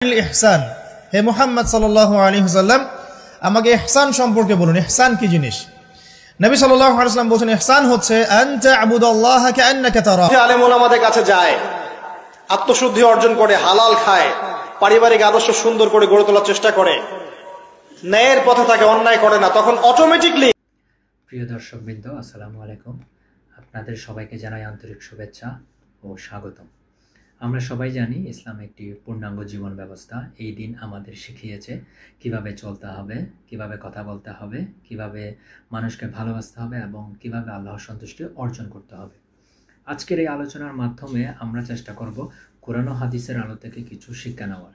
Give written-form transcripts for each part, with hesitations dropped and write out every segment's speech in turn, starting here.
ইহসান, হে মুহাম্মদ সাল্লাল্লাহু আলাইহি ওয়াসাল্লাম আমাকে ইহসান সম্পর্কে বলুন। ইহসান কি জিনিস? নবী সাল্লাল্লাহু আলাইহি ওয়াসাল্লাম বলেন ইহসান হচ্ছে আনতা আবুদাল্লাহা কাআন্নাকা তারাহু। আলেম ওলামাদের কাছে যায়, আত্মশুদ্ধি অর্জন করে, হালাল খায়, পারিবারিক আদর্শ সুন্দর করে গড়ে তোলার চেষ্টা করে, ন্যায়ের পথে থাকে, অন্যায় করে না, তখন অটোমেটিকলি। প্রিয় দর্শকবৃন্দ, আসসালামু আলাইকুম। আপনাদের সবাইকে জানাই আন্তরিক শুভেচ্ছা ও স্বাগতম। আমরা সবাই জানি ইসলাম একটি পূর্ণাঙ্গ জীবন ব্যবস্থা। এই দিন আমাদের শিখিয়েছে কিভাবে চলতে হবে, কিভাবে কথা বলতে হবে, কিভাবে মানুষকে ভালোবাসতে হবে এবং কিভাবে আল্লাহর সন্তুষ্টি অর্জন করতে হবে। আজকের এই আলোচনার মাধ্যমে আমরা চেষ্টা করব কোরআন ও হাদিসের আলো থেকে কিছু শিক্ষা নেওয়ার,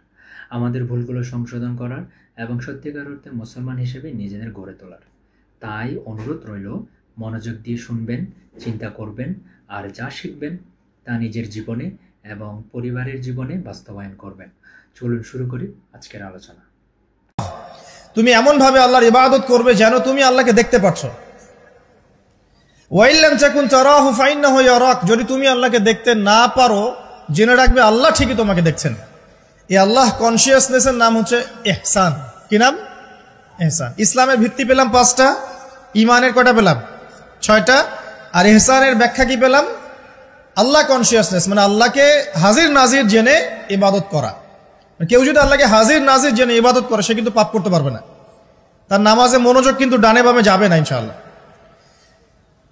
আমাদের ভুলগুলো সংশোধন করার এবং সত্যিকার অর্থে মুসলমান হিসেবে নিজেদের গড়ে তোলার। তাই অনুরোধ রইল, মনোযোগ দিয়ে শুনবেন, চিন্তা করবেন, আর যা শিখবেন তা নিজের জীবনে এবং পরিবারের জীবনে বাস্তবায়ন করবেন। চলুন শুরু করি আজকের আলোচনা। তুমি এমন ভাবে আল্লাহর ইবাদত করবে যেন তুমি আল্লাহকে দেখতে পাচ্ছ। ওয়া ইল্লাম তাকুন তারাহু ফাইন্নাহু ইয়ারাক, যদি তুমি আল্লাহকে দেখতে না পারো জেনে রাখবে আল্লাহ ঠিকই তোমাকে দেখছেন। এই আল্লাহ কনসিয়াসনেসের নাম হচ্ছে ইহসান। কি নাম? ইহসান। ইসলামের ভিত্তি পেলাম 5টা, ইমানের কয়টা পেলাম? 6টা, আর ইহসানের ব্যাখ্যা কি পেলাম? আল্লাহ কনসিয়াসনেস, মানে আল্লাহকে হাজির নাজির জেনে ইবাদত করা। কেউ যদি আল্লাহকে হাজির নাজির জেনে ইবাদত করে সে কিন্তু পাপ করতে পারবে না, তার নামাজে মনোযোগ কিন্তু ডানে বামে যাবে না ইনশাআল্লাহ।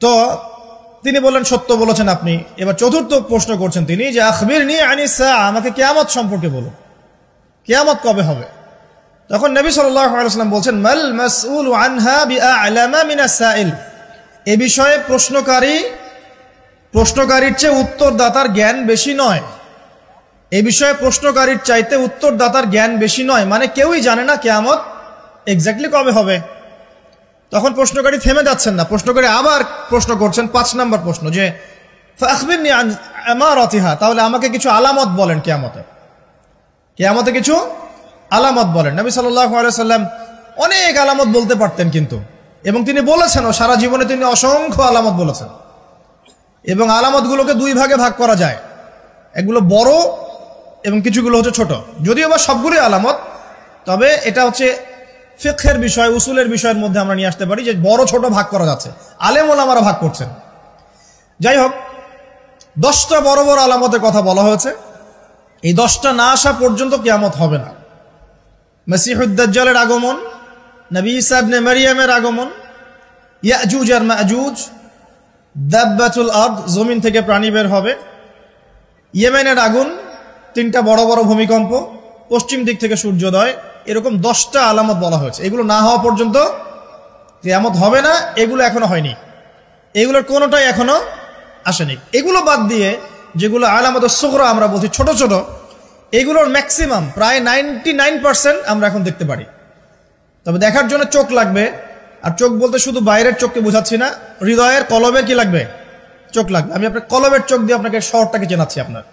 তো তিনি বললেন সত্য বলেছেন আপনি। এবার চতুর্থ প্রশ্ন করছেন তিনি যে আখবিরনি আনিস সাআ, আমাকে কিয়ামত সম্পর্কে বলুন, কিয়ামত কবে হবে? তখন নবী সাল্লাল্লাহু আলাইহি ওয়াসাল্লাম বলছেন মাল মাসউলু আনহা বিআ'লামা মিনাস সাইল, এই বিষয়ে প্রশ্নকারীর চেয়ে উত্তরদাতার জ্ঞান বেশি নয়। এই বিষয়ে প্রশ্নকারীর চাইতে উত্তরদাতার জ্ঞান বেশি নয়, মানে কেউই জানে না কিয়ামত এক্স্যাক্টলি কবে হবে। তখন প্রশ্নকারী থেমে যাচ্ছেন না, প্রশ্নকারী আবার প্রশ্ন করছেন, 5 নম্বর প্রশ্ন, যে ফাখবিরনি আন আমারাতিহা, তাহলে আমাকে কিছু আলামত বলেন কিয়ামতে কিছু আলামত বলেন। নবী সাল্লাল্লাহু আলাইহি ওয়াসাল্লাম অনেক আলামত বলতে পারতেন কিন্তু, এবং তিনি বলেছেন, সারা জীবনে তিনি অসংখ্য আলামত বলেছেন। এবং আলামতগুলোকে 2 ভাগে ভাগ করা যায়, এগুলো বড় এবং কিছুগুলো হচ্ছে ছোট। যদিও বা সবগুলোই আলামত, তবে এটা হচ্ছে ফিকহের বিষয়, উসুলের বিষয়ের মধ্যে আমরা নিয়ে আসতে পারি যে বড় ছোট ভাগ করা যাচ্ছে, আলেম ওলামারা ভাগ করছেন। যাই হোক, 10টা বড় বড় আলামতের কথা বলা হয়েছে। এই 10টা না আসা পর্যন্ত কিয়ামত হবে না। মসিহুদ দাজ্জালের আগমন, নবী ঈসা ইবনে মারইয়ামের আগমন, ইয়াজুজ আর মাজুজ, দাব্বাতুল আরদ, জমিন থেকে প্রাণী বের হবে, ইয়েমেনের আগুন, 3টা বড় বড় ভূমিকম্প, পশ্চিম দিক থেকে সূর্যোদয়, এরকম 10টা আলামত বলা হয়েছে। এগুলো না হওয়া পর্যন্ত কিয়ামত হবে না। এগুলো এখনো হয়নি, এগুলোর কোনোটাই এখনো আসেনি। এগুলো বাদ দিয়ে যেগুলো আলামত সুগরা আমরা বলছি, ছোট ছোট, এগুলোর ম্যাক্সিমাম প্রায় 99% আমরা এখন দেখতে পারি। তবে দেখার জন্য চোখ লাগবে, আর চোখ বলতে শুধু বাইরের চোখকে বোঝাচ্ছি না, হৃদয়ের কলবের কি লাগবে? চোখ লাগবে। আমি আপনার কলবের চোখ দিয়ে আপনাকে শহরটাকে চেনাচ্ছি। আপনার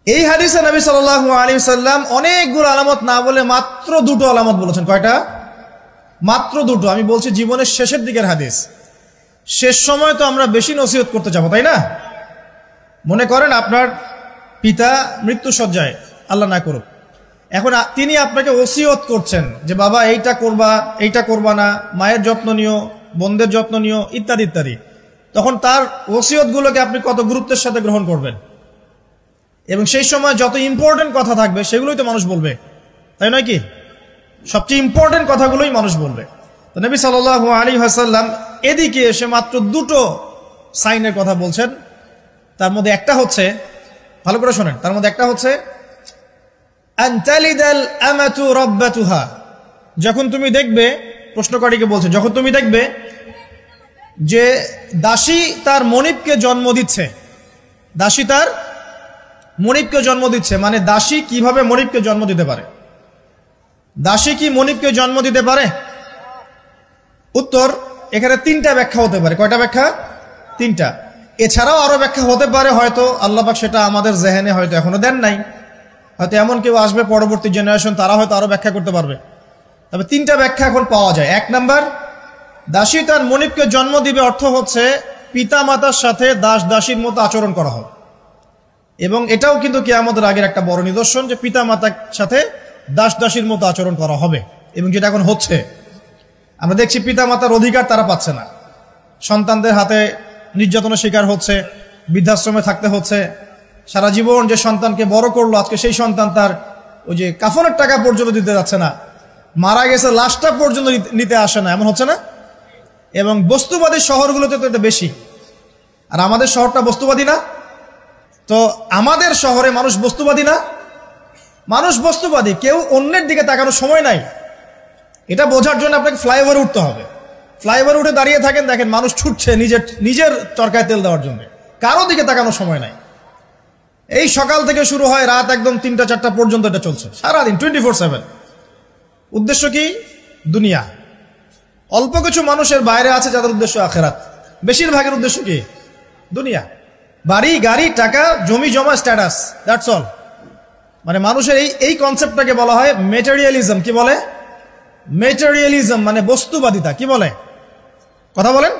এই হাদিসে নবী সাল্লাল্লাহু আলাইহি ওয়াসাল্লাম অনেকগুলো আলামত না বলে মাত্র 2টো আলামত বলেছেন। কয়টা? মাত্র 2টো। আমি বলছি জীবনের শেষের দিকের হাদিস, শেষ সময় তো আমরা বেশি নসিহত করতে যাবো, তাই না? মনে করেন আপনার পিতা মৃত্যুশয্যায়, আল্লাহ না করুক, এখন তিনি আপনাকে ওসিয়ত করছেন যে বাবা এইটা করবা না, মায়ের যত্ন নিও, বোনদের যত্ন নিও, ইত্যাদি ইত্যাদি। তখন তার ওসিয়তগুলোকে আপনি কত গুরুত্বের সাথে গ্রহণ করবেন, এবং সেই সময় যত ইম্পর্টেন্ট কথা থাকবে সেগুলোই তো মানুষ বলবে, তাই নয় কি? সবচেয়ে ইম্পর্টেন্ট কথাগুলোই মানুষ বলবে। তো নবী সাল্লাল্লাহু আলাইহি ওয়াসাল্লাম এদিকে এসে মাত্র 2টো সাইনের কথা বলছেন। তার মধ্যে একটা হচ্ছে, ভালো করে শোনেন, তার মধ্যে একটা হচ্ছে আনতালিদাল আমাতু রাব্বাতুহা, যখন তুমি দেখবে, প্রশ্নকারীকে বলছে, যখন তুমি দেখবে যে দাসী তার মনিবকে জন্ম দিচ্ছে, দাসী তার মনিবকে জন্ম দিচ্ছে, মানে দাসী কিভাবে মনিবকে জন্ম দিতে পারে? দাসী কি মনিবকে জন্ম দিতে পারে? উত্তর, এখানে 3টা ব্যাখ্যা হতে পারে। কয়টা ব্যাখ্যা? 3টা। এছাড়াও আরো ব্যাখ্যা হতে পারে, হয়তো আল্লাহ পাক সেটা আমাদের জেহেনে হয়তো এখনো দেন নাই, হয়তো এমন কেউ আসবে পরবর্তী জেনারেশন, তারা হয়তো আরো ব্যাখ্যা করতে পারবে। তবে 3টা ব্যাখ্যা এখন পাওয়া যায়। 1 নাম্বার, দাসী তার মনিবকে জন্ম দিবে অর্থ হচ্ছে পিতা মাতার সাথে দাস দাসীর মতো আচরণ করা হবে। এবং এটাও কিন্তু কিয়ামতের আগের একটা বড় নিদর্শন যে পিতা মাতার সাথে দাস দাসীর মতো আচরণ করা হবে, এবং যেটা এখন হচ্ছে। আমরা দেখছি পিতা মাতার অধিকার তারা পাচ্ছে না, সন্তানদের হাতে নির্যাতনের শিকার হচ্ছে, বৃদ্ধাশ্রমে থাকতে হচ্ছে। সারা জীবন যে সন্তানকে বড় করলো, আজকে সেই সন্তান তার ওই যে কাফনের টাকা পর্যন্ত দিতে যাচ্ছে না, মারা গেছে লাশটা পর্যন্ত নিতে আসে না, এমন হচ্ছে না? এবং বস্তুবাদী শহরগুলোতে তো এটা বেশি। আর আমাদের শহরটা বস্তুবাদী না? তো আমাদের শহরে মানুষ বস্তুবাদী না? মানুষ বস্তুবাদী, কেউ অন্যের দিকে তাকানোর সময় নাই। এটা বোঝার জন্য আপনাকে ফ্লাইওভারে উঠতে হবে। ফ্লাইওভারে উঠে দাঁড়িয়ে থাকেন, দেখেন মানুষ ছুটছে নিজের চরকায় তেল দেওয়ার জন্য, কারো দিকে তাকানোর সময় নাই। এই সকাল থেকে শুরু হয়, রাত একদম 3টা-4টা পর্যন্ত এটা চলছে, সারাদিন 24/7। উদ্দেশ্য কি? দুনিয়া। অল্প কিছু মানুষের বাইরে আছে যাদের উদ্দেশ্য আখেরাত, বেশিরভাগের উদ্দেশ্য কি? দুনিয়া। বাড়ি, গাড়ি, টাকা, জমি জমা, স্ট্যাটাস, দ্যাটস অল। মানে মানুষের এই কনসেপ্টটাকে বলা হয় মেটেরিয়ালিজম। কি বলে? মেটেরিয়ালিজম মানে বস্তুবাদিতা। কি বলে? কথা বলেন।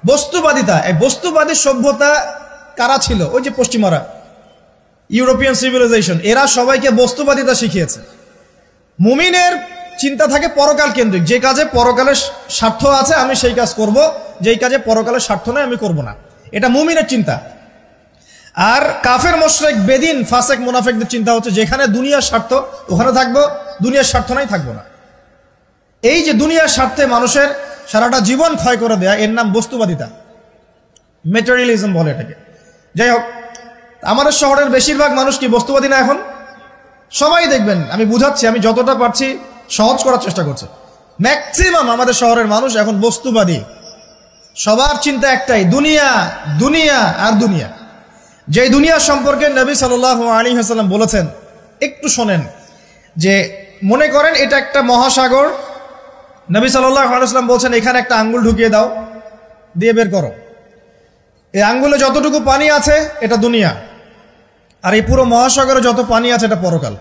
বস্তুবাদিতা। এই বস্তুবাদী সভ্যতা কারা ছিল? ওই যে পশ্চিমারা, ইউরোপিয়ান সিভিলাইজেশন, এরা সবাইকে বস্তুবাদিতা শিখিয়েছে। মুমিনের চিন্তা থাকে পরকাল কেন্দ্রিক, যে কাজে পরকালের স্বার্থ আছে আমি সেই কাজ করব, যেই কাজে পরকালের স্বার্থ নেই আমি করব না। এটা মুমিনের চিন্তা। আর কাফের মুশরিক, বেদিন, ফাসেক, মুনাফিকদের চিন্তা হচ্ছে যেখানে দুনিয়ার স্বার্থ ওখানে থাকবো, দুনিয়ার স্বার্থ নাই থাকবো না। এই যে দুনিয়ার স্বার্থে মানুষের সারাটা জীবন ক্ষয় করে দেয়া, এর নাম বস্তুবাদিতা, মেটেরিয়ালিজম বলে এটাকে। যাই হোক, আমাদের শহরের বেশিরভাগ মানুষ কি বস্তুবাদী না? এখন সবাই দেখবেন, আমি বুঝাচ্ছি, আমি যতটা পারছি সহজ করার চেষ্টা করছি। ম্যাক্সিমাম আমাদের শহরের মানুষ এখন বস্তুবাদী। সবার চিন্তা একটাই, দুনিয়া, দুনিয়া আর দুনিয়া। যে দুনিয়া সম্পর্কে নবী সাল্লাল্লাহু আলাইহি ওয়াসাল্লাম বলেছেন, একটু শোনেন। যে মনে করেন এটা একটা মহাসাগর, নবী সাল্লাল্লাহু আলাইহি ওয়াসাল্লাম বলছেন এখানে একটা আঙ্গুল ঢুকিয়ে দাও, দিয়ে বের করো। এই আঙ্গুলে যতটুকু পানি আছে এটা দুনিয়া, আর এই পুরো মহাসাগরে যত পানি আছে এটা পরকাল।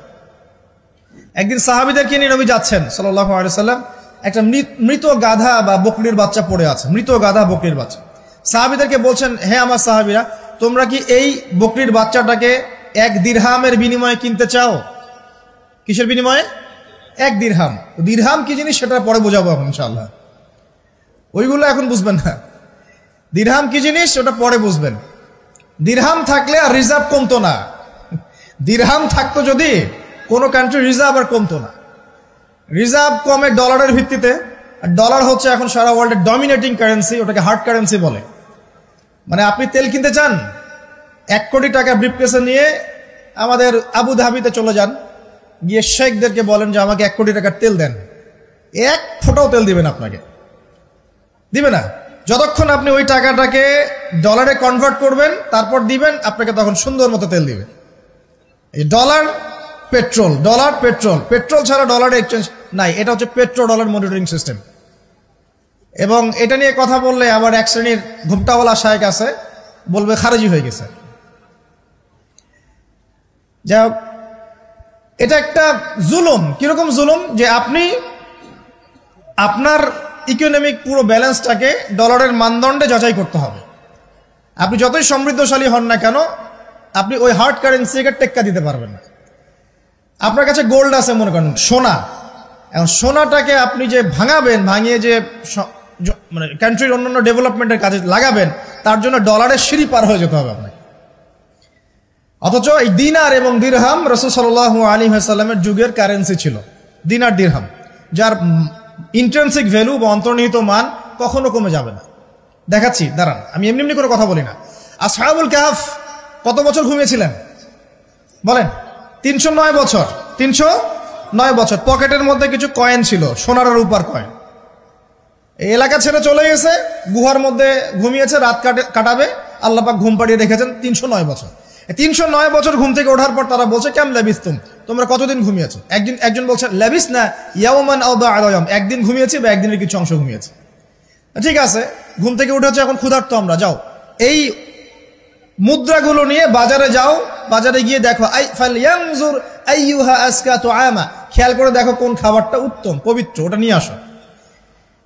একদিন সাহাবীদেরকে নিয়ে নবী যাচ্ছেন সাল্লাল্লাহু আলাইহি ওয়াসাল্লাম, একটা মৃত গাধা বা বকরির বাচ্চা পড়ে আছে, মৃত গাধা বকরির বাচ্চা। সাহাবীদেরকে বলছেন, হে আমার সাহাবীরা, তোমরা কি এই বকরির বাচ্চাটাকে 1 দিরহামের বিনিময়ে কিনতে চাও? কিসের বিনিময়ে? 1 দিরহাম। দিরহাম কি জিনিস সেটা পরে বোঝাবো এখন ইনশাআল্লাহ, ওইগুলো এখন বুঝবেন না। দিরহাম কি জিনিস ওটা পরে বুঝবেন। দিরহাম থাকলে আর রিজার্ভ কমতো না। দিরহাম থাকতো যদি কোনো কান্ট্রি, রিজার্ভ আর কমতো না। রিজার্ভ কমে ডলারের ভিত্তিতে, আর ডলার হচ্ছে এখন সারা ওয়ার্ল্ডের ডমিনেটিং কারেন্সি, ওটাকে হার্ড কারেন্সি বলে। মানে আপনি তেল কিনতে চান, 1 কোটি টাকা ব্রিফকেসে নিয়ে আমাদের আবু ধাবিতে চলে যান, গিয়ে শেখদেরকে বলেন যে আমাকে 1 কোটি টাকার তেল দেন, 1 ফোঁটাও তেল দিবেন আপনাকে, দিবে না। যতক্ষণ আপনি ওই টাকাটাকে ডলারে কনভার্ট করবেন তারপর দিবেন, আপনাকে তখন সুন্দর মতো তেল দিবে। এই dollar petrol, dollar petrol, petrol ছাড়া ডলারে এক্সচেঞ্জ নাই। এটা হচ্ছে পেট্রো ডলার মনিটরিং সিস্টেম। এবং এটা নিয়ে কথা বললে আবার এক শ্রেণীর ঘুমটাওয়ালা শায়েখ আছে, বলবে খারেজি হয়ে গেছে। যাই হোক, এটা একটা জুলুম। কিরকম জুলুম? যে আপনি আপনার ইকোনমিক পুরো ব্যালেন্সটাকে ডলারের মানদণ্ডে যাচাই করতে হবে। আপনি যতই সমৃদ্ধশালী হন না কেন, আপনি ওই হার্ড কারেন্সিকে টেক্কা দিতে পারবেন না। আপনার কাছে গোল্ড আছে, মনে করেন সোনা, এখন সোনাটাকে আপনি যে ভাঙাবেন, ভাঙিয়ে যে মানে কান্ট্রির অন্যান্য ডেভেলপমেন্টের কাজে লাগাবেন, তার জন্য ডলারের সিঁড়ি পার হয়ে যেতে হবে আপনাকে। অথচ এই দিনার এবং দিরহাম রাসূল সাল্লাল্লাহু আলাইহি ওয়াসাল্লামের যুগের কারেন্সি ছিল, দিনার দিরহাম, যার ইন্ট্রিনসিক ভ্যালু বা অন্তর্নিহিত মান কখনো কমে যাবে না। দেখাচ্ছি, দাঁড়ান, আমি এমনি এমনি করে কথা বলি না। আসহাবুল কাহফ কত বছর ঘুমিয়েছিলেন বলেন? 309 বছর। 309 বছর। পকেটের মধ্যে কিছু কয়েন ছিল, সোনার আর রূপার কয়েন। এই এলাকা ছেড়ে চলে গেছে, গুহার মধ্যে ঘুমিয়েছে, রাত কাটাবে, আল্লাহ পাক ঘুম পাড়িয়ে রেখেছেন 309 বছর। 309 বছর ঘুম থেকে ওঠার পর তারা বলছে, কেম লাবিস্তুম, তোমরা কতদিন ঘুমিয়েছো? একজন বলছে লাবিস না ইয়াওমান আও বা'দা ইয়াওম, একদিন ঘুমিয়েছি বা একদিনের কিছু অংশ ঘুমিয়েছি। ঠিক আছে, ঘুম থেকে উঠেছে, এখন ক্ষুধার্ত আমরা, যাও এই মুদ্রাগুলো নিয়ে বাজারে যাও, বাজারে গিয়ে দেখো ফালয়ানজুর আইয়ুহা আজকা তুআমা, খেয়াল করে দেখো কোন খাবারটা উত্তম পবিত্র, ওটা নিয়ে আসো।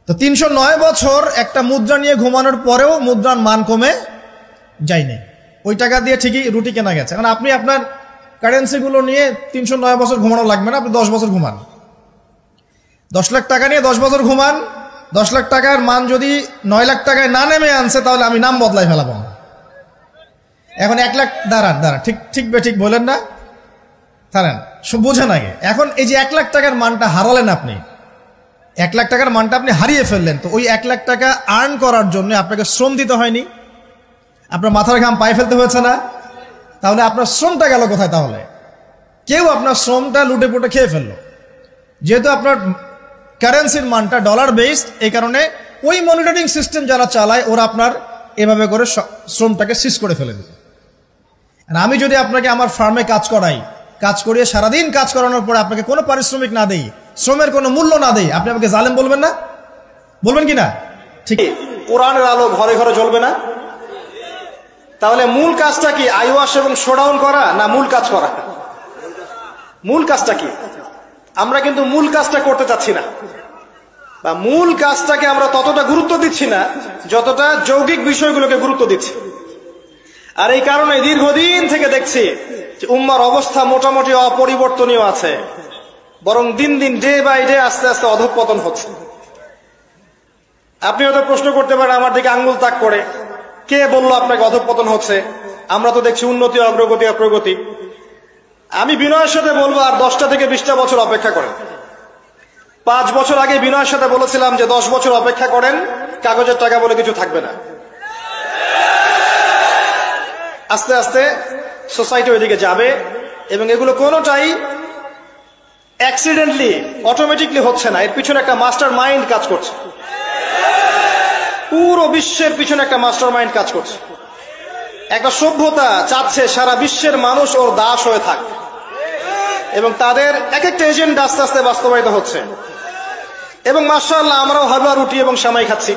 তো 309 বছর একটা মুদ্রা নিয়ে ঘুমানোর পরেও মুদ্রার মান কমে যায়নি। ওই টাকা দিয়ে ঠিকই রুটি কেনা গেছে। এখন আপনি আপনার কারেন্সিগুলো নিয়ে 309 বছর ঘুমানো লাগবে না, আপনি 10 বছর ঘুমান। 10 লাখ টাকা নিয়ে 10 বছর ঘুমান। 10 লাখ টাকার মান যদি 9 লাখ টাকায় না নেমে আনছে, তাহলে আমি নাম বদলাই ফেলাবো। এখন 1 লাখ দাঁড়ান, ঠিক বলেন না, দাঁড়ান, বোঝেন আগে। এখন এই যে 1 লাখ টাকার মানটা হারালেন আপনি, 1 লাখ টাকার মানটা আপনি হারিয়ে ফেললেন, তো ওই 1 লাখ টাকা আর্ন করার জন্য আপনাকে শ্রম দিতে হয়নি? আপনার মাথার ঘাম পায়ে ফেলতে হয়েছে না? তাহলে আপনার শ্রমটা গেল কোথায়? তাহলে কেউ আপনার শ্রমটা লুটে পুটে খেয়ে ফেললো। যেহেতু আপনার কারেন্সির মানটা ডলার বেসড, এই কারণে ওই মনিটরিং সিস্টেম যারা চালায় ওরা আপনার এভাবে করে শ্রমটাকে সিজ করে ফেলে দিবে। আমি যদি আপনাকে আমার ফার্মে কাজ করাই, কাজ করিয়ে সারাদিন কাজ করানোর পরে আপনাকে কোনো পারিশ্রমিক না দেই, শ্রমের কোনো মূল্য না দেই, আপনি আমাকে জালেম বলবেন না? বলবেন কি না? ঠিক। কোরআনের আলো ঘরে ঘরে জ্বলবে না? তাহলে মূল কাজটা কি? আইওয়াশ এবং শোডাউন করা, না মূল কাজ করা? মূল কাজটা কি? আমরা কিন্তু মূল কাজটা করতে চাচ্ছি না, বা মূল কাজটাকে আমরা ততটা গুরুত্ব দিচ্ছি না যতটা যৌগিক বিষয়গুলোকে গুরুত্ব দিচ্ছি। আর এই কারণে দীর্ঘদিন থেকে দেখছি যে উম্মার অবস্থা মোটামুটি অপরিবর্তনীয় আছে, বরং দিন দিন ডে বাই ডে আস্তে আস্তে অধঃপতন হচ্ছে। আপনি হয়তো প্রশ্ন করতে পারেন আমার দিকে আঙ্গুল তাক করে, কে বললো আপনাকে অধঃপতন হচ্ছে? আমরা তো দেখছি উন্নতি, অগ্রগতি আর প্রগতি। আমি বিনয়ের সাথে বলবো আর 10টা থেকে 20টা বছর অপেক্ষা করেন। 5 বছর আগে বিনয়ের সাথে বলেছিলাম যে 10 বছর অপেক্ষা করেন, কাগজের টাকা বলে কিছু থাকবে না। আস্তে আস্তে সোসাইটি ওইদিকে যাবে, এবং এগুলো কোনোটাই অ্যাক্সিডেন্টলি অটোমেটিকলি হচ্ছে না, এর পিছনে একটা মাস্টার মাইন্ড কাজ করছে। পুরো বিশ্বের পিছনে একটা মাস্টার মাইন্ড কাজ করছে। একটা সভ্যতা চাচ্ছে সারা বিশ্বের মানুষ ওর দাস হয়ে থাক, এবং তাদের এক একটা এজেন্ডা আস্তে আস্তে বাস্তবায়িত হচ্ছে। এবং মাশাআল্লাহ আমরাও হালুয়া রুটি এবং সেমাই খাচ্ছি।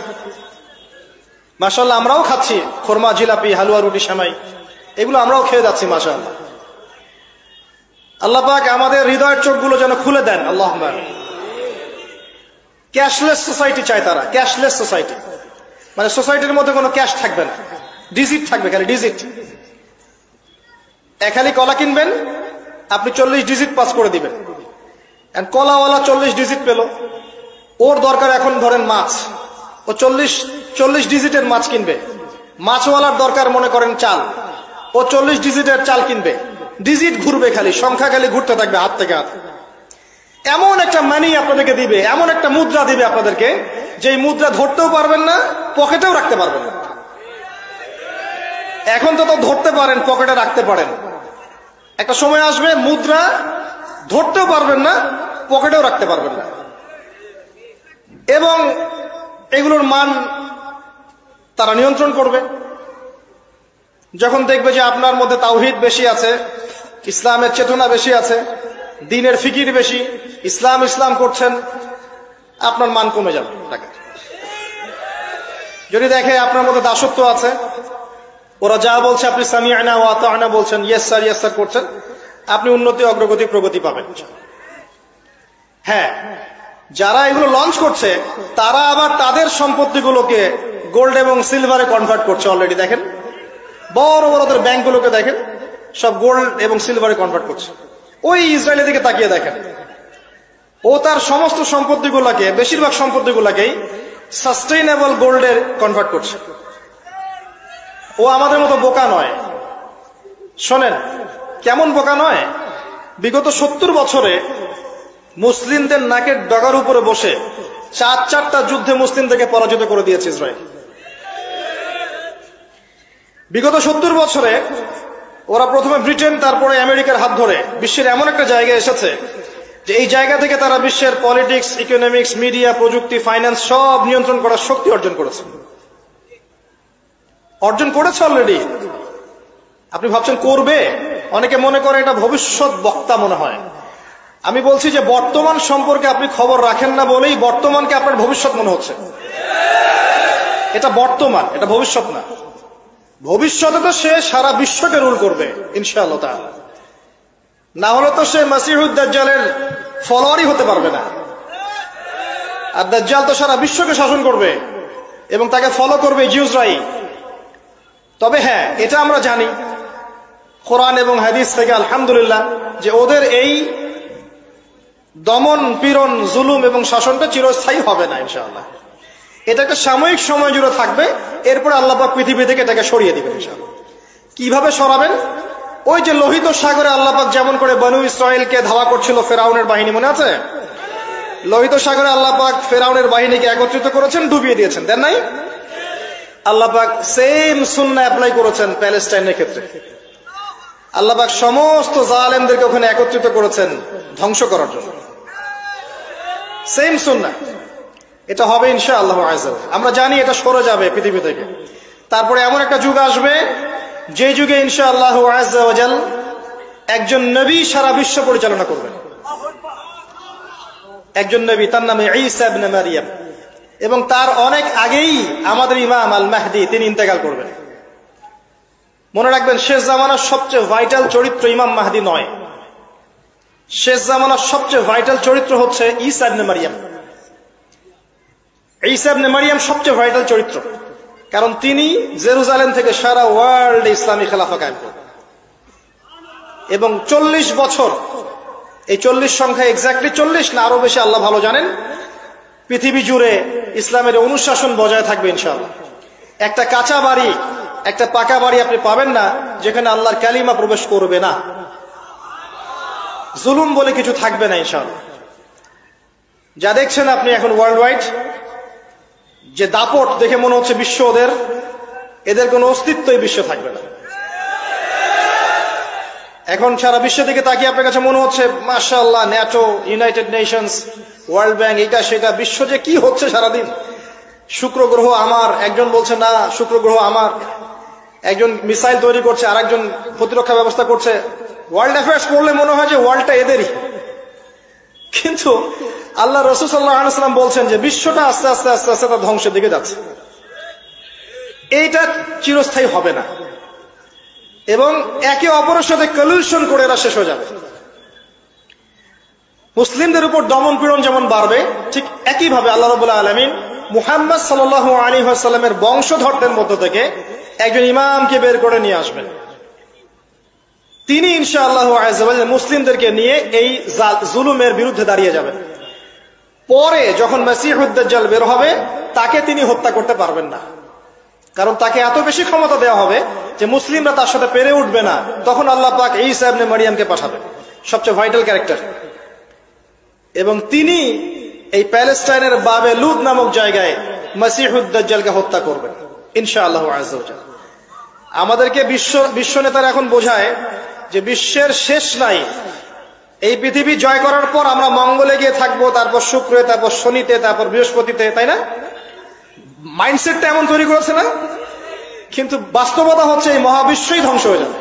মাশাআল্লাহ আমরাও খাচ্ছি খোরমা, জিলাপি, হালুয়া রুটি, সেমাই, এগুলো আমরাও খেয়ে যাচ্ছি মাশাআল্লাহ। আল্লাহ পাক আমাদের হৃদয়ের চোখগুলো যেন খুলে দেন, আল্লাহুম্মা আমিন। ক্যাশলেস সোসাইটি চায় তারা, ক্যাশলেস সোসাইটি, মানে সোসাইটির মধ্যে কোনো ক্যাশ থাকবে না, ডিজিট থাকবে, খালি ডিজিট। খালি কলা কিনবেন, আপনি 40 ডিজিট পাস করে দিবেন। কলাওয়ালা 40 ডিজিট পেল, ওর দরকার এখন ধরেন মাছ, ও 40 ডিজিটের মাছ কিনবে। মাছওয়ালার দরকার মনে করেন চাল, ও 40 ডিজিটের চাল কিনবে। ডিজিট ঘুরবে, খালি সংখ্যা খালি ঘুরতে থাকবে হাত থেকে হাত। এমন একটা মানি আপনাদেরকে দিবে, এমন একটা মুদ্রা দিবে আপনাদেরকে, যে মুদ্রা ধরতেও পারবেন না, পকেটেও রাখতে পারবেন না। এখন তো ধরতে পারেন, পকেটে রাখতে পারেন, একটা সময় আসবে মুদ্রা ধরতেও পারবেন না, পকেটেও রাখতে পারবেন না। এবং এগুলোর মান তারা নিয়ন্ত্রণ করবে। যখন দেখবে যে আপনার মধ্যে তাওহীদ বেশি আছে, ইসলামের চেতনা বেশি আছে, দ্বীনের ফিকির বেশি, ইসলাম ইসলাম করছেন, আপনার মান কমে যাবে টাকা। যদি দেখে আপনার মধ্যে দাসত্ব আছে, ওরা যা বলছে আপনি সামিআনা ওয়া আতা'না বলছেন, ইয়েস স্যার ইয়েস স্যার করছেন, আপনি উন্নতি, অগ্রগতি, প্রগতি পাবেন। হ্যাঁ, যারা এগুলো লঞ্চ করছে তারা আবার তাদের সম্পত্তিগুলোকে গোল্ড এবং সিলভারে কনভার্ট করছে অলরেডি। দেখেন বড় বড় ওদের ব্যাংকগুলোকে দেখেন, সব গোল্ড এবং সিলভারে কনভার্ট করছে। ওই ইসরায়েলের দিকে তাকিয়ে দেখেন, ও তার সমস্ত সম্পত্তিগুলোকে, বেশিরভাগ সম্পত্তিগুলোকেই সাস্টেইনেবল গোল্ডে কনভার্ট করছে। ও আমাদের মতো বোকা নয়। শোনেন কেমন বোকা নয়, বিগত 70 বছরে মুসলিমদের নাকের ডগার উপরে বসে 4টা যুদ্ধে মুসলিমদেরকে পরাজিত করে দিয়েছে ইসরায়েল। বিগত 70 বছরে ওরা প্রথমে ব্রিটেন, তারপরে আমেরিকার হাত ধরে বিশ্বের এমন একটা জায়গায় এসেছে যে এই জায়গা থেকে তারা বিশ্বের পলিটিক্স, ইকোনমিক্স, মিডিয়া, প্রযুক্তি, ফাইন্যান্স সব নিয়ন্ত্রণ করার শক্তি অর্জন করেছে। অলরেডি। আপনি ভাবছেন করবে? অনেকে মনে করে এটা ভবিষ্যৎ বক্তা মনে হয়। আমি বলছি যে বর্তমান সম্পর্কে আপনি খবর রাখেন না বলেই বর্তমানকে আপনার ভবিষ্যৎ মনে হচ্ছে। এটা বর্তমান, এটা ভবিষ্যৎ না। ভবিষ্যতে তো সে সারা বিশ্বকে রুল করবে ইনশাআল্লাহ তাআলা। না হলে তো সে মাসিহুদ দাজ্জালের ফলোয়ারই হতে পারবে না। আর দাজ্জাল তো সারা বিশ্বকে শাসন করবে এবং তাকে ফলো করবে জিউসরাই। তবে হ্যাঁ, এটা আমরা জানি কোরআন এবং হাদিস থেকে আলহামদুলিল্লাহ যে ওদের এই দমন পীড়ন জুলুম এবং শাসনটা চিরস্থায়ী হবে না ইনশাআল্লাহ। এটা একটা সাময়িক সময় জুড়ে থাকবে, এরপরে আল্লাহ পাক পৃথিবী থেকে এটাকে সরিয়ে দিবেন ইনশাআল্লাহ। কিভাবে সরাবেন? ওই যে লোহিত সাগরে আল্লাহ পাক যেমন করে বনু ইসরাইলকে ধাওয়া করছিল ফেরাউনের বাহিনী, মনে আছে? লোহিত সাগরে আল্লাহ পাক ফেরাউনের বাহিনীকে একত্রিত করেছেন, ডুবিয়ে দিয়েছেন, দেন নাই? আল্লাহ পাক সেম সুন্নাহ অ্যাপ্লাই করেছেন প্যালেস্টাইনের ক্ষেত্রে। আল্লাহ পাক সমস্ত জালেমদেরকে ওখানে একত্রিত করেছেন ধ্বংস করার জন্য। সেম সুন্নাহ, এটা হবে ইনশাআল্লাহ আযza ওয়া জাল। আমরা জানি এটা সরে যাবে পৃথিবী থেকে। তারপরে এমন একটা যুগ আসবে যে যুগে ইনশাআল্লাহ আযza ওয়া জাল একজন নবী সারা বিশ্ব পরিচালনা করবেন। একজন নবী, তার নাম ঈসা ইবনে মারইয়াম, এবং তার অনেক আগেই আমাদের ইমাম আল মাহদি তিনি ইন্তেকাল করবেন। মনে রাখবেন, শেষ জামানার সবচেয়ে ভাইটাল চরিত্র ইমাম মাহদি নয়, শেষ জামানার সবচেয়ে ভাইটাল চরিত্র হচ্ছে ঈসা ইবনে মারইয়াম। ঈসা ইবনে মারইয়াম সবচেয়ে ভাইটাল চরিত্র, কারণ তিনি জেরুজালেম থেকে সারা ওয়ার্ল্ডে ইসলামী খেলাফা কায়েম করবেন। এবং 40 বছর, এই 40 সংখ্যা এক্স্যাক্টলি 40 না আরো বেশি আল্লাহ ভালো জানেন, পৃথিবী জুড়ে ইসলামের অনুশাসন বজায় থাকবে ইনশাআল্লাহ। একটা কাঁচা বাড়ি, একটা পাকা বাড়ি আপনি পাবেন না যেখানে আল্লাহর কালিমা প্রবেশ করবে না, জুলুম বলে কিছু থাকবে না ইনশাআল্লাহ। যা দেখছেন আপনি এখন ওয়ার্ল্ড ওয়াইড যে দাপট, দেখে মনে হচ্ছে বিশ্ব এদের কোনো অস্তিত্বই বিশ্ব থাকবে না। এখন সারা বিশ্ব দিকে তাকিয়ে আপনার কাছে মনে হচ্ছে মাশাআল্লাহ, NATO, United Nations, world bank, এটা সেটা, বিশ্ব যে কি হচ্ছে সারাদিন। শুক্র গ্রহ আমার, একজন বলছে না শুক্র গ্রহ আমার, একজন মিসাইল তৈরি করছে, আর একজন প্রতিরক্ষা ব্যবস্থা করছে। ওয়ার্ল্ড অ্যাফেয়ার্স পড়লে মনে হয় যে ওয়ার্ল্ডটা এদেরই, কিন্তু আল্লাহ রাসূল সাল্লাল্লাহু আলাইহি ওয়াসাল্লাম বলছেন যে বিশ্বটা আস্তে আস্তে আস্তে আস্তে তার ধ্বংসের দিকে যাচ্ছে। এইটা চিরস্থায়ী হবে না, এবং একে অপরের সাথে কলিউশন করে এরা শেষ হয়ে যাবে। মুসলিমদের উপর দমন পীড়ন যেমন বাড়বে, ঠিক একইভাবে আল্লাহ রাব্বুল আলামিন মুহাম্মদ সাল্লাল্লাহু আলাইহি ওয়াসাল্লামের বংশধরদের মধ্য থেকে একজন ইমামকে বের করে নিয়ে আসবেন। তিনি ইনশাআল্লাহ আযza ওয়া জাল মুসলিমদেরকে নিয়ে এই জুলুমের বিরুদ্ধে দাঁড়িয়ে যাবেন। পরে যখন মাসিহুদ দাজ্জাল বের হবে, তাকে তিনি হত্যা করতে পারবেন না, কারণ তাকে এত বেশি ক্ষমতা দেওয়া হবে যে মুসলিমরা তার সাথে পেরে উঠবে না। তখন আল্লাহ পাক ঈসা ইবনে মারইয়ামকে পাঠাবেন, সবচেয়ে ভাইটাল ক্যারেক্টার, এবং তিনি এই প্যালেস্টাইনের বাবে লুদ নামক জায়গায় মাসিহুদ দাজ্জালকে হত্যা করবেন ইনশাআল্লাহ আযza ওয়া জাল। আমাদেরকে বিশ্ব নেতারা এখন বোঝায় যে বিশ্বের শেষ নাই, এই পৃথিবী জয় করার পর আমরা মঙ্গলে গিয়ে থাকবো, তারপর শুক্রে, তারপর শনিতে, তারপর বৃহস্পতিতে, তাই না? মাইন্ডসেটটা এমন তৈরি করেছে না? কিন্তু বাস্তবতা হচ্ছে এই মহাবিশ্বই ধ্বংস হয়ে যাবে।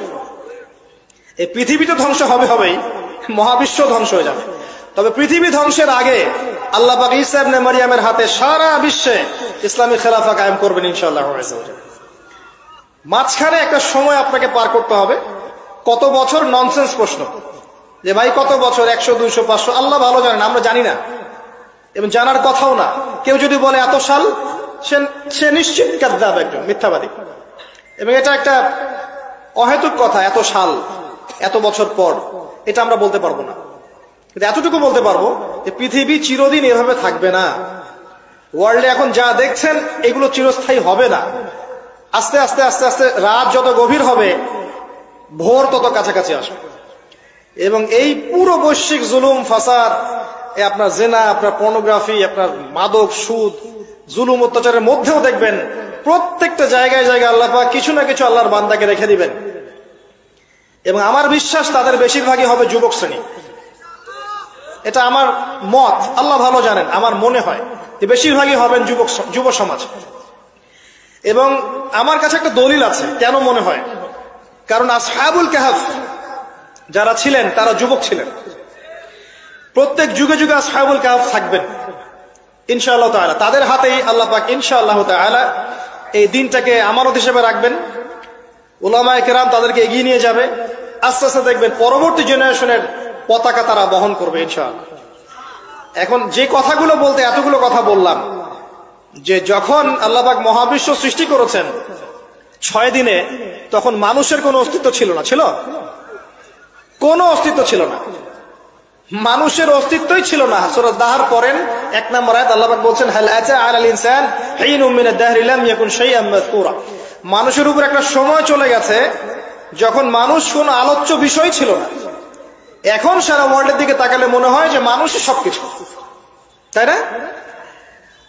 এই পৃথিবী তো ধ্বংস হবেই, মহাবিশ্ব ধ্বংস হয়ে যাবে। তবে পৃথিবী ধ্বংসের আগে আল্লাহ পাক ঈসা ইবনে মারইয়ামের হাতে সারা বিশ্বে ইসলামী খেলাফা কায়েম করবেন ইনশাআল্লাহ। মাঝখানে একটা সময় আপনাকে পার করতে হবে। কত বছর? ননসেন্স প্রশ্ন, যে ভাই কত বছর, 100, 200, 500, আল্লাহ ভালো জানেন, আমরা জানি না এবং জানার কথাও না। কেউ যদি বলে এত সাল, সে নিশ্চিত কাযযাব, একজন মিথ্যাবাদী। এবং এটা একটা অহেতুক কথা, এত সাল, এত বছর পর, এটা আমরা বলতে পারবো না। কিন্তু এতটুকু বলতে পারবো যে পৃথিবী চিরদিন এভাবে থাকবে না। ওয়ার্ল্ডে এখন যা দেখছেন এগুলো চিরস্থায়ী হবে না। আস্তে আস্তে আস্তে আস্তে রাত যত গভীর হবে, ভোর তত কাছাকাছি আসবে। এবং এই পুরো বৈশ্বিক জুলুম, ফাসাদ, আপনার জেনা, আপনার পর্নোগ্রাফি, আপনার মাদক, সুদ, জুলুম, অত্যাচারের মধ্যেও দেখবেন প্রত্যেকটা জায়গায় জায়গায় আল্লাহ পাক কিছু না কিছু আল্লাহর বান্দাকে রেখে দিবেন। এবং আমার বিশ্বাস তাদের বেশিরভাগই হবে যুবক শ্রেণী। এটা আমার মত, আল্লাহ ভালো জানেন, আমার মনে হয় যে বেশিরভাগই হবেন যুব সমাজ। এবং আমার কাছে একটা দলিল আছে কেন মনে হয়, কারণ আসহাবুল কাহফ যারা ছিলেন তারা যুবক ছিলেন। প্রত্যেক যুগে যুগে আসহাবুল কাহফ থাকবেন ইনশাআল্লাহ তাআলা। তাদের হাতেই আল্লাহ পাক ইনশাআল্লাহ তাআলা এই দিনটাকে আমানত হিসেবে রাখবেন। উলামায়ে কেরাম তাদেরকে এগিয়ে নিয়ে যাবে। আস্তে আস্তে দেখবেন পরবর্তী জেনারেশনের পতাকা তারা বহন করবে ইনশাআল্লাহ। এখন যে কথাগুলো বলতে এতগুলো কথা বললাম, যে যখন আল্লাহ পাক মহাবিশ্ব সৃষ্টি করেছেন, 6 দিনে, তখন মানুষের কোনো অস্তিত্ব ছিল না। ছিল? কোনো অস্তিত্ব ছিল না, মানুষের অস্তিত্বই ছিল না। সূরা দাহর পড়েন 1 নম্বর আয়াত, আল্লাহ পাক বলছেন হাল আতা আলাল ইনসান হিনুম মিনাদ দাহরি লাম ইয়াকুন শাইআন মাযকুরা। মানুষের উপর একটা সময় চলে গেছে যখন মানুষ কোনো আলোচ্য বিষয় ছিল না। এখন সারা ওয়ার্ল্ডের দিকে তাকালে মনে হয় যে মানুষই সবকিছু, তাই না?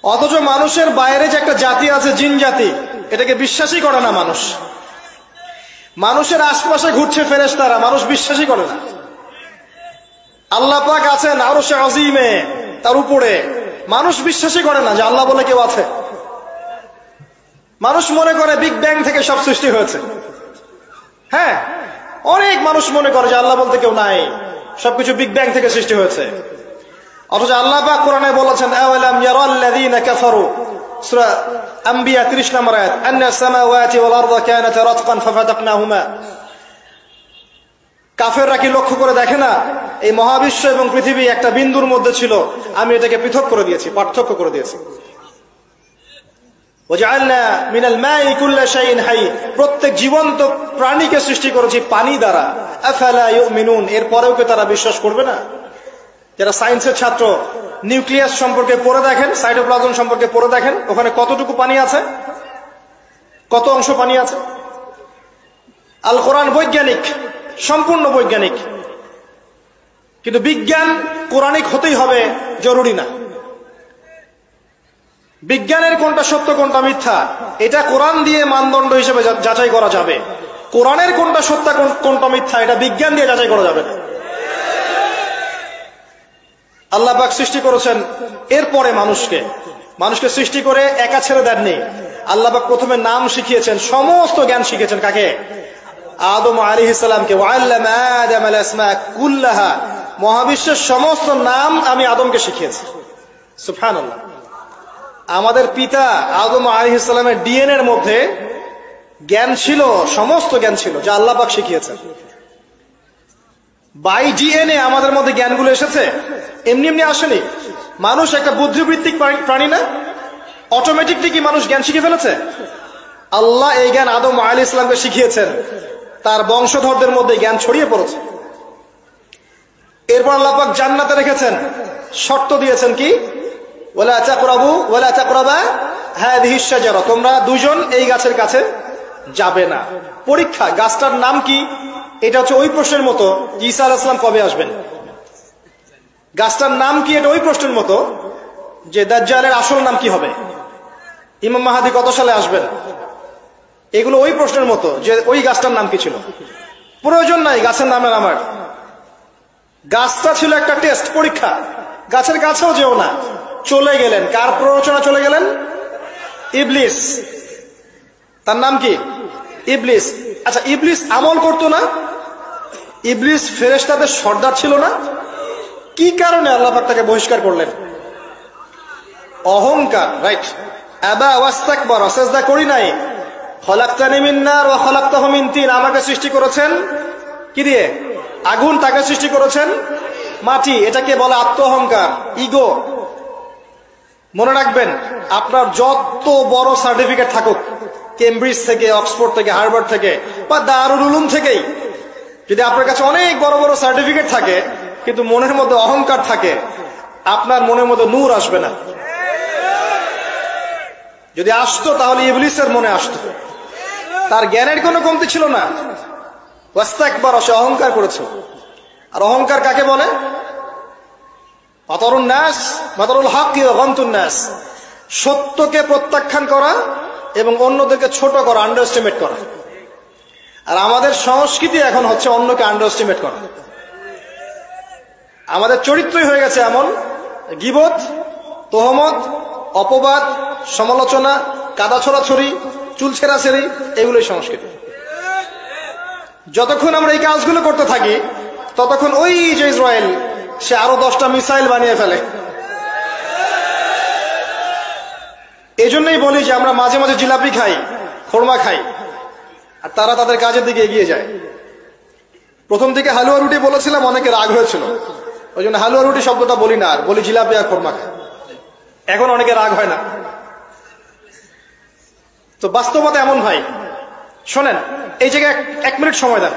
অথচ মানুষের বাইরে যে একটা জাতি আছে, জিন জাতি, এটাকে বিশ্বাসই করে না মানুষ। মানুষের আশপাশে ঘুরছে ফেরেশতারা, মানুষ বিশ্বাসই করে না। আল্লাহ পাক আছেন আরশে আজিমে, তার উপরে, মানুষ বিশ্বাসই করে না যে আল্লাহ বলে কেউ আছে। মানুষ মনে করে বিগ ব্যাং থেকে সব সৃষ্টি হয়েছে। হ্যাঁ, অনেক মানুষ মনে করে যে আল্লাহ বলতে কেউ নাই, সবকিছু বিগ ব্যাং থেকে সৃষ্টি হয়েছে। অথচ আল্লাহ পাক কোরআনে বলেছেন আওয়ালাম ইয়ারাল্লাযীনা কাফারু, সূরা আম্বিয়া 30 নম্বর আয়াত, আন্নাস সামাওয়াতি ওয়াল আরদা কানাতা রাতকান ফাফাতাকনাহুমা। কাফেররা কি লক্ষ্য করে দেখে না এই মহাবিশ্ব এবং পৃথিবী একটা বিন্দুর মধ্যে ছিল, আমি এটাকে পৃথক করে দিয়েছি, পার্থক্য করে দিয়েছি। ওয়াজআলনা মিনাল মাই কুল্লা শাইইন হাই, প্রত্যেক জীবন্ত প্রাণীকে সৃষ্টি করেছি পানি দ্বারা। আফালা ইউমিনুন, এরপরেও কি তারা বিশ্বাস করবে না? যারা সায়েন্সের ছাত্র, নিউক্লিয়াস সম্পর্কে পড়ে দেখেন, সাইটোপ্লাজম সম্পর্কে পড়ে দেখেন, ওখানে কতটুকু পানি আছে, কত অংশ পানি আছে। আল কোরআন বৈজ্ঞানিক, সম্পূর্ণ বৈজ্ঞানিক, কিন্তু বিজ্ঞান কোরআনিক হতেই হবে জরুরি না। বিজ্ঞানের কোনটা সত্য কোনটা মিথ্যা এটা কোরআন দিয়ে মানদণ্ড হিসেবে যাচাই করা যাবে। কোরআনের কোনটা সত্য কোনটা মিথ্যা এটা বিজ্ঞান দিয়ে যাচাই করা যাবে না। আল্লাহ পাক সৃষ্টি করেছেন, এরপরে মানুষকে সৃষ্টি করে একা ছেড়ে দেননি। আল্লাহ পাক প্রথমে নাম শিখিয়েছেন, সমস্ত জ্ঞান শিখিয়েছেন কাকে? আদম আলাইহিস সালামকে। ওয়াল্লামা আদম আল আসমা কুল্লাহা, মহাবিশ্বের সমস্ত নাম আমি আদমকে শিখিয়েছি। সুবহানাল্লাহ। আমাদের পিতা আদম আলাইহিস সালামের ডিএনএ এর মধ্যে জ্ঞান ছিল, সমস্ত জ্ঞান ছিল যা আল্লাহ পাক শিখিয়েছেন। বাই ডিএনএ আমাদের মধ্যে জ্ঞানগুলো এসেছে, এমনি এমনি আসেনি। মানুষ একটা বুদ্ধিবৃত্তিক প্রাণী না? অটোমেটিকলি কি মানুষ জ্ঞান শিখে ফেলেছে? আল্লাহ এই জ্ঞান আদম আলাইহিস সালামকে শিখিয়েছেন, তার বংশধরদের মধ্যে জ্ঞান ছড়িয়ে পড়েছে। এরপর আল্লাহ পাক জান্নাতে রেখেছেন, শর্ত দিয়েছেন কি? ওয়ালা তাকরাবু ওয়ালা তাকরাবা হাযিহিশ শাজারা, তোমরা দুজন এই গাছের কাছে যাবে না। পরীক্ষা, গাছটার নাম কি? এটা হচ্ছে ওই প্রশ্নের মতো ঈসা আলাইহিস সালাম কবে আসবেন। গাছটার নাম কি? এটা ওই প্রশ্নের মতো যে দাজ্জালের আসল নাম কি হবে, ইমাম মাহদী কত সালে আসবেন। এগুলো ওই প্রশ্নের মতো যে ওই গাছটার নাম কি ছিল। প্রয়োজন নাই গাছের নামের আমার। গাছটা ছিল একটা টেস্ট, পরীক্ষা। গাছের কাছেও যেও না। চলে গেলেন, কার প্ররোচনা চলে গেলেন? ইবলিস। তার নাম কি? ইবলিস। আচ্ছা, ইবলিস আমল করতো না? ইবলিস ফেরেশতাদের সর্দার ছিল না? কি কারণে আল্লাহ পাক তাকে বহিষ্কার করলেন? অহংকার, রাইট। আবা ওয়াস্তাকবারা, সিজদা করি নাই। খলাকতানি মিন নার ওয়া খলাকতাহু মিন তিন, আমাকে সৃষ্টি করেছেন কি দিয়ে? আগুন। তাকে সৃষ্টি করেছেন মাটি। এটাকে বলে আত্ম অহংকার, ইগো। মনে রাখবেন, আপনার যত বড় সার্টিফিকেট থাকুক, কেমব্রিজ থেকে, অক্সফোর্ড থেকে, হার্ভার্ড থেকে বা দারুল উলুম থেকেই, যদি আপনার কাছে অনেক বড় বড় সার্টিফিকেট থাকে কিন্তু মনের মধ্যে অহংকার থাকে, আপনার মনের মধ্যে নূর আসবে না। যদি আসতো তাহলে ইবলিসের মনে আসতো। তার জ্ঞানের কোনো কমতি ছিল না। ওয়াস্তাকবার, সে অহংকার করেছে। আর অহংকার কাকে বলে? মাতারুন নাস মাতারুল হক ওয়া গামতুন নাস, সত্যকে প্রত্যাখ্যান করা এবং অন্যদেরকে ছোট করা, আন্ডার এস্টিমেট করা। আর আমাদের সংস্কৃতি এখন হচ্ছে অন্যকে আন্ডার এস্টিমেট করা। আমাদের চরিত্রই হয়ে গেছে এমন, গীবত, তোহমত, অপবাদ, সমালোচনা, কাদা ছোড়াছড়ি, চুল ছেঁড়াছেড়ি, এগুলোই সংস্কৃতি। যতক্ষণ আমরা এই কাজগুলো করতে থাকি ততক্ষণ ওই যে ইসরায়েল, সে আরো 10টা মিসাইল বানিয়ে ফেলে। এই জন্যই বলি যে আমরা মাঝে মাঝে জিলাপি খাই, খোরমা খাই, আর তারা তাদের কাজের দিকে এগিয়ে যায়। প্রথম দিকে হালুয়া রুটি বলেছিলাম, অনেকে রাগ হয়েছিল, ওই জন্য হালুয়া রুটি শব্দটা বলি না, আর বলি জিলাপি আর খোরমা খাই। এখন অনেকে রাগ হয় না। তো বাস্তবতা এমন ভাই, শোনেন, এই জায়গায় 1 মিনিট সময় দেন।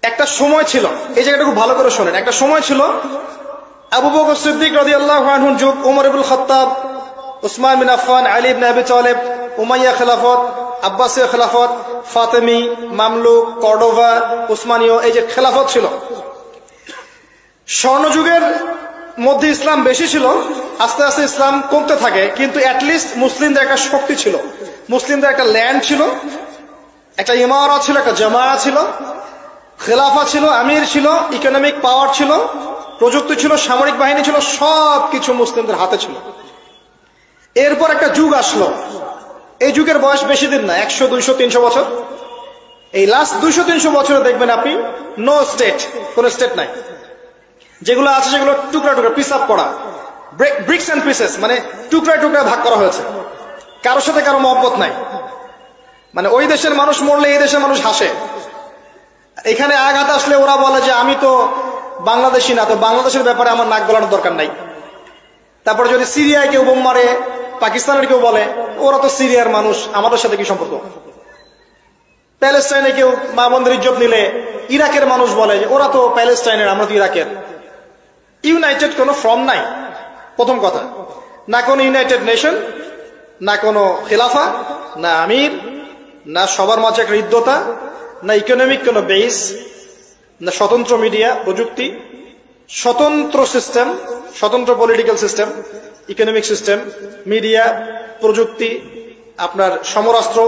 একটা সময় ছিল, এই জায়গাটা খুব ভালো করে শোনেন, একটা সময় ছিল আবু বকর সিদ্দিক রাদিয়াল্লাহু আনহুর যুগ, ওমর ইবনুল খাত্তাব, উসমান বিন আফফান, আলী ইবনে আবি তালেব, উমাইয়া খেলাফত, আব্বাসীয় খেলাফত, ফাতেমি, মামলুক, কর্ডোভা, উসমানীয়, এই যে খেলাফত ছিল। স্বর্ণযুগের মধ্যে ইসলাম বেশি ছিল, আস্তে আস্তে ইসলাম কমতে থাকে, কিন্তু অ্যাটলিস্ট মুসলিমদের একটা শক্তি ছিল, মুসলিমদের একটা ল্যান্ড ছিল, একটা ইমারত ছিল, একটা জামায়া ছিল, খেলাফা ছিল, আমির ছিল, ইকোনমিক পাওয়ার ছিল, প্রযুক্তি ছিল, সামরিক বাহিনী ছিল, সব কিছু মুসলিমদের হাতে ছিল। এরপর একটা যুগ আসলো, এই যুগের বয়স বেশি দিন না, 100, 200, 300 বছর। এই লাস্ট 200-300 বছরে দেখবেন আপনি নো স্টেট, কোন স্টেট নাই, যেগুলো আছে সেগুলো টুকরা টুকরা পিস আপ করা, ব্রিক্স এন্ড পিসেস, মানে টুকরায় টুকরায় ভাগ করা হয়েছে। কারোর সাথে কারো মহব্বত নাই, মানে ওই দেশের মানুষ মরলে এই দেশের মানুষ হাসে, এখানে আঘাত আসলে ওরা বলে যে আমি তো বাংলাদেশি না, তো বাংলাদেশের ব্যাপারে আমার নাক গলানোর দরকার নাই। তারপরে যদি সিরিয়ায় কেউ বোম মারে, পাকিস্তানের কেউ বলে ওরা তো সিরিয়ার মানুষ, আমাদের সাথে কি সম্পর্ক। প্যালেস্টাইনে কেউ মা বোনদের ইজ্জত নিলে ইরাকের মানুষ বলে যে ওরা তো প্যালেস্টাইনের, আমরা তো ইরাকের। ইউনাইটেড কোনো ফর্ম নাই, প্রথম কথা, না কোনো ইউনাইটেড নেশন, না কোনো খেলাফা, না আমির, না সবার মাঝে একটা হৃদ্যতা, না ইকোনমিক কোনো বেস, না স্বতন্ত্র মিডিয়া প্রযুক্তি, স্বতন্ত্র সিস্টেম, স্বতন্ত্র political system, economic system, media, প্রযুক্তি, আপনার সমরাস্ত্র,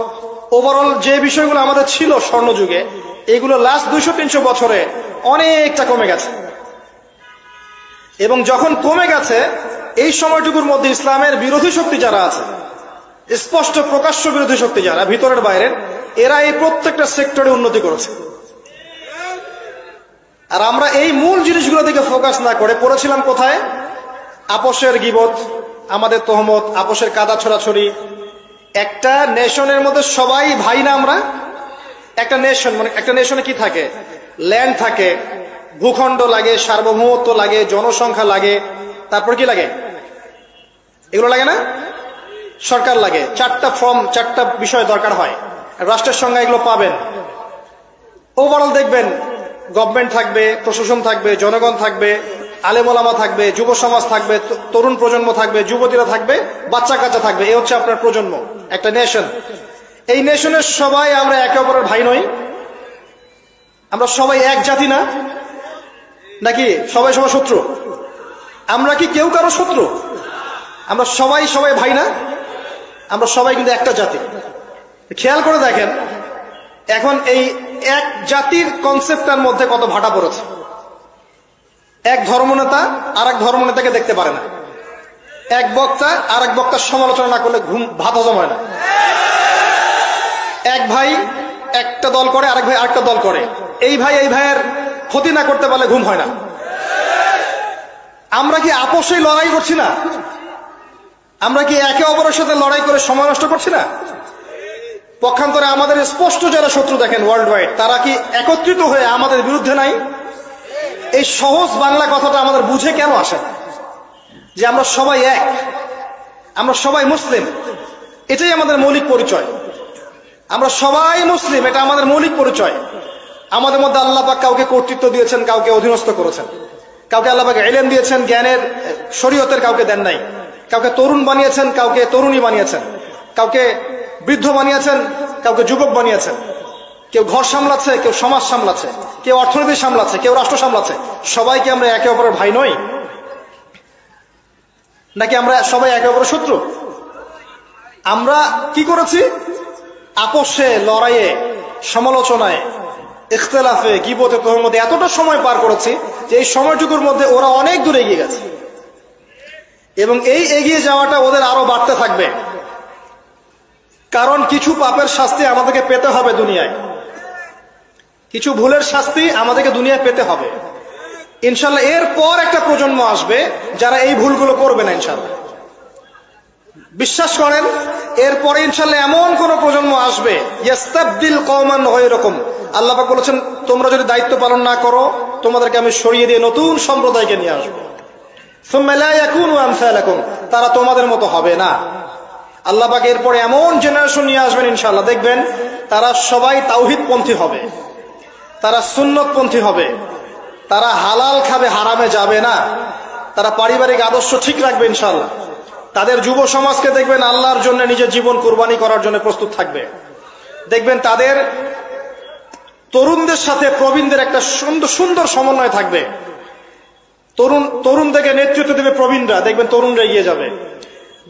ওভারঅল যে বিষয়গুলো আমাদের ছিল স্বর্ণযুগে, এগুলো লাস্ট 200-300 বছরে অনেকটা কমে গেছে। এবং যখন কমে গেছে, এই সময়টুকুর মধ্যে ইসলামের বিরোধী শক্তি যারা আছে, স্পষ্ট প্রকাশ্য বিরোধী শক্তি যারা ভিতরের বাইরের, এরা এই প্রত্যেকটা সেক্টরে উন্নতি করেছে। আর আমরা এই মূল জিনিসগুলো দিকে ফোকাস না করে পড়েছিলাম কোথায়? আপোষের গীবত, আমাদের তহমত, আপোষের কাদা ছড়াছড়ি। একটা নেশনের মধ্যে সবাই ভাই না আমরা? একটা নেশন, মানে একটা নেশনে কি থাকে? ল্যান্ড থাকে, ভূখণ্ড লাগে, সার্বভৌমত্ব লাগে, জনসংখ্যা লাগে, তারপর কি লাগে? এগুলো লাগে না? সরকার লাগে, 4টা বিষয় দরকার হয়। রাষ্ট্রের সঙ্গে এগুলো পাবেন। ওভারঅল দেখবেন গভর্নমেন্ট থাকবে, প্রশাসন থাকবে, জনগণ থাকবে, আলেম ওলামা থাকবে, যুব সমাজ থাকবে, তরুণ প্রজন্ম থাকবে, যুবতীরা থাকবে, বাচ্চা কাচ্চা থাকবে। এই হচ্ছে আপনার প্রজন্ম, একটা নেশন। এই নেশনের সবাই আমরা একে অপরের ভাই নই? আমরা সবাই এক জাতি না? নাকি সবাই সবার শত্রু? আমরা কি কেউ কারো শত্রু? আমরা সবাই ভাই না? আমরা সবাই কিন্তু একটা জাতি। খেয়াল করে দেখেন এখন এই এক জাতির কনসেপ্টটার মধ্যে কত ভাটা পড়েছে। এক ধর্মনেতা আর এক ধর্মনেতাকে দেখতে পারে না, এক বক্তা আর এক বক্তার সমালোচনা না করলে ভাত হজম হয় না, এক ভাই একটা দল করে, আরেক ভাই আরেকটা দল করে, এই ভাই এই ভাইয়ের ক্ষতি না করতে পারলে ঘুম হয় না। আমরা কি আপোষেই লড়াই করছি না? আমরা কি একে অপরের সাথে লড়াই করে সময় নষ্ট করছি না? পক্ষান্তরে আমাদের স্পষ্ট যারা শত্রু দেখেন ওয়ার্ল্ড ওয়াইড, তারা কি একত্রিত হয়ে আমাদের বিরুদ্ধে নাই? এই সহজ বাংলা কথাটা আমাদের বুঝে কেন আসে না? যে আমরা সবাই এক, আমরা সবাই মুসলিম, এটাই আমাদের মৌলিক পরিচয়। আমরা সবাই মুসলিম, এটা আমাদের মৌলিক পরিচয়। আমাদের মধ্যে আল্লাহ পাক কাউকে কর্তৃত্ব দিয়েছেন, কাউকে অধীনস্থ করেছেন, কাউকে আল্লাহ পাক ইলম দিয়েছেন, জ্ঞানের শরীয়তের কাউকে দেন নাই, কাউকে তরুণ বানিয়েছেন, কাউকে তরুণী বানিয়েছেন, কাউকে বৃদ্ধ বানিয়েছেন, কাউকে যুবক বানিয়েছেন। কেউ ঘর সামলাচ্ছে, কেউ সমাজ সামলাচ্ছে, কেউ অর্থনীতি সামলাচ্ছে, কেউ রাষ্ট্র সামলাচ্ছে। সবাইকে আমরা একে অপরের ভাই নই? নাকি আমরা সবাই একে অপরের শত্রু? আমরা কি করেছি? আপোষে, লড়াইয়ে, সমালোচনায়, ইখতিলাফে, গীবতে, তহমতে এতটা সময় পার করেছি যে এই সময়টুকুর মধ্যে ওরা অনেক দূর এগিয়ে গেছে, এবং এই এগিয়ে যাওয়াটা ওদের আরো বাড়তে থাকবে। কারণ কিছু পাপের শাস্তি আমাদেরকে পেতে হবে দুনিয়ায়, কিছু ভুলের শাস্তি আমাদেরকে দুনিয়ায় পেতে হবে ইনশাল্লাহ। এরপর একটা প্রজন্ম আসবে যারা এই ভুলগুলো করবে না ইনশাল্লাহ। বিশ্বাস করেন, এরপরে ইনশাল্লাহ এমন কোন প্রজন্ম আসবে, ইস্তাবদিল কওমান গায়রাকুম। আল্লাহ পাক বলেছেন, তোমরা যদি দায়িত্ব পালন না করো, তোমাদেরকে আমি সরিয়ে দিয়ে নতুন সম্প্রদায়কে নিয়ে আসবো। সুম্মা লা ইয়াকুনু আমসালাকুম, তারা তোমাদের মতো হবে না। আল্লাহ পাক এরপরে এমন জেনারেশন নিয়ে আসবেন ইনশাআল্লাহ, দেখবেন তারা সবাই তাওহীদ পন্থী হবে, তারা সুন্নত পন্থী হবে, তারা হালাল খাবে, হারামে যাবে না, তারা পারিবারিক আদর্শ ঠিক রাখবে ইনশাআল্লাহ। তাদের যুব সমাজকে দেখবেন আল্লাহর জন্য নিজের জীবন কুরবানি করার জন্য প্রস্তুত থাকবে। দেখবেন তাদের তরুণদের সাথে প্রবীণদের একটা সুন্দর সমন্বয় থাকবে। তরুণ থেকে নেতৃত্ব দেবে প্রবীণরা, দেখবেন তরুণরা এগিয়ে যাবে।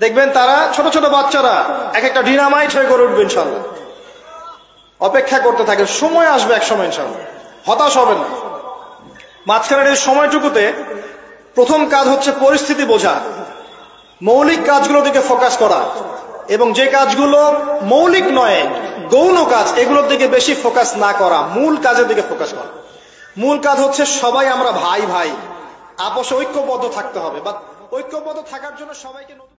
দেখবেন তারা ছোট ছোট বাচ্চারা এক একটা ডিনামাইট হয়ে গড়ে উঠবে ইনশাআল্লাহ। অপেক্ষা করতে থাকেন, সময় আসবে এক সময় ইনশাআল্লাহ, হতাশ হবেন না। মাঝখানের এই সময়টুকুতে প্রথম কাজ হচ্ছে পরিস্থিতি বোঝা, মৌলিক কাজগুলোর দিকে ফোকাস করা, এবং যে কাজগুলো মৌলিক নয়, গৌণ কাজ, এগুলোর দিকে বেশি ফোকাস না করা, মূল কাজের দিকে ফোকাস করা। মূল কাজ হচ্ছে সবাই আমরা ভাই ভাই, আপোষে ঐক্যবদ্ধ থাকতে হবে, বা ঐক্যবদ্ধ থাকার জন্য সবাইকে